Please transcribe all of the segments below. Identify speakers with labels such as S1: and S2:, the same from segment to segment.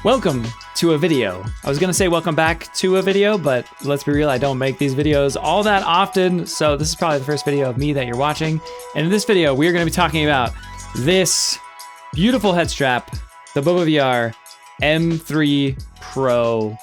S1: Welcome to a video. I was gonna say welcome back to a video, but let's be real, I don't make these videos all that often, so this is probably the first video of me that you're watching. And in this video, we're gonna be talking about this beautiful head strap, the BoboVR M3 Pro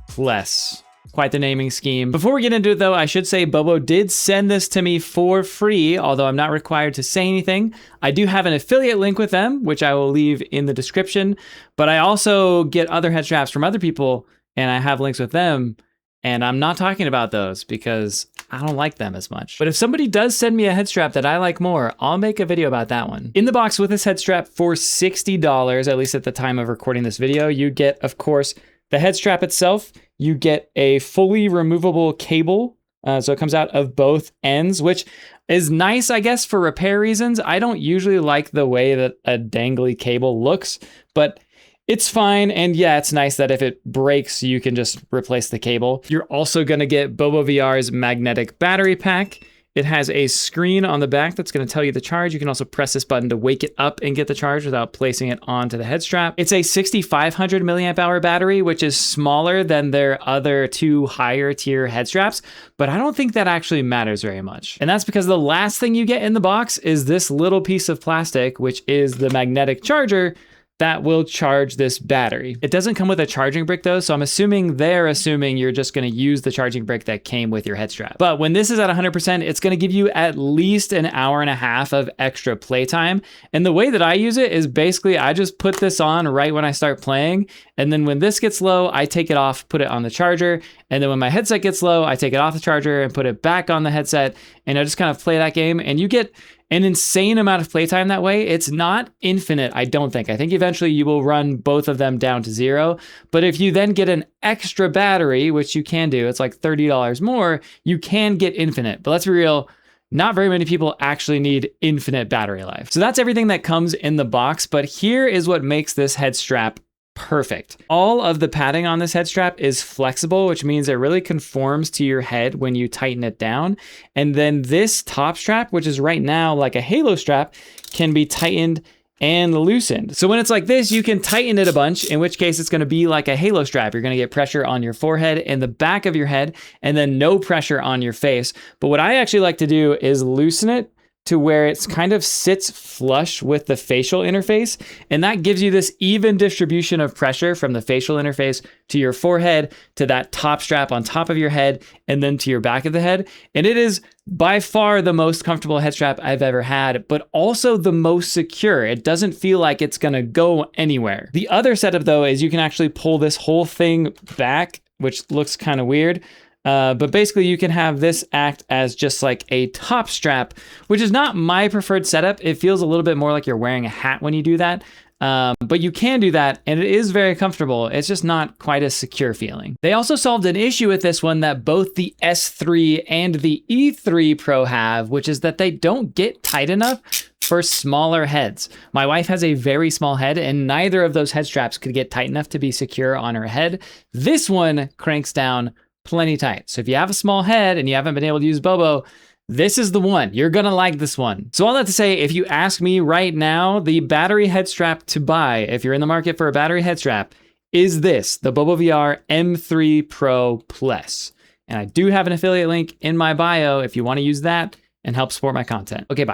S1: Plus. Quite the naming scheme. Before we get into it though, I should say Bobo did send this to me for free, although I'm not required to say anything. I do have an affiliate link with them, which I will leave in the description, but I also get other head straps from other people and I have links with them, and I'm not talking about those because I don't like them as much. But if somebody does send me a head strap that I like more, I'll make a video about that one. In the box with this head strap for $60, at least at the time of recording this video, you get, of course, the head strap itself. You get a fully removable cable. So it comes out of both ends, which is nice, I guess, for repair reasons. I don't usually like the way that a dangly cable looks, but it's fine. And yeah, it's nice that if it breaks, you can just replace the cable. You're also gonna get BoboVR's magnetic battery pack. It has a screen on the back that's gonna tell you the charge. You can also press this button to wake it up and get the charge without placing it onto the head strap. It's a 6,500 milliamp hour battery, which is smaller than their other two higher tier head straps, but I don't think that actually matters very much. And that's because the last thing you get in the box is this little piece of plastic, which is the magnetic charger that will charge this battery. It doesn't come with a charging brick though, so I'm assuming they're assuming you're just gonna use the charging brick that came with your head strap. But when this is at 100%, it's gonna give you at least an hour and a half of extra playtime. And the way that I use it is basically I just put this on right when I start playing, and then when this gets low, I take it off, put it on the charger, and then when my headset gets low, I take it off the charger and put it back on the headset, and I just kind of play that game, and you get an insane amount of playtime that way. It's not infinite, I don't think. I think eventually you will run both of them down to zero. But if you then get an extra battery, which you can do, it's like $30 more, you can get infinite. But let's be real, not very many people actually need infinite battery life. So that's everything that comes in the box, but here is what makes this head strap perfect. All of the padding on this head strap is flexible, which means it really conforms to your head when you tighten it down. And then this top strap, which is right now like a halo strap, can be tightened and loosened. So when it's like this, you can tighten it a bunch, in which case it's gonna be like a halo strap. You're gonna get pressure on your forehead and the back of your head, and then no pressure on your face. But what I actually like to do is loosen it to where it's kind of sits flush with the facial interface. And that gives you this even distribution of pressure from the facial interface to your forehead, to that top strap on top of your head, and then to your back of the head. And it is by far the most comfortable head strap I've ever had, but also the most secure. It doesn't feel like it's gonna go anywhere. The other setup though is you can actually pull this whole thing back, which looks kind of weird. But basically you can have this act as just like a top strap, which is not my preferred setup. It feels a little bit more like you're wearing a hat when you do that. But you can do that, and it is very comfortable. It's just not quite as secure feeling. They also solved an issue with this one that both the S3 and the E3 Pro have, which is that they don't get tight enough for smaller heads. My wife has a very small head, and neither of those head straps could get tight enough to be secure on her head. This one cranks down plenty tight. So if you have a small head and you haven't been able to use Bobo, this is the one. You're gonna like this one. So all that to say, if you ask me right now, the battery head strap to buy, if you're in the market for a battery head strap, is this, the BoboVR M3 Pro Plus. And I do have an affiliate link in my bio if you wanna use that and help support my content. Okay, bye.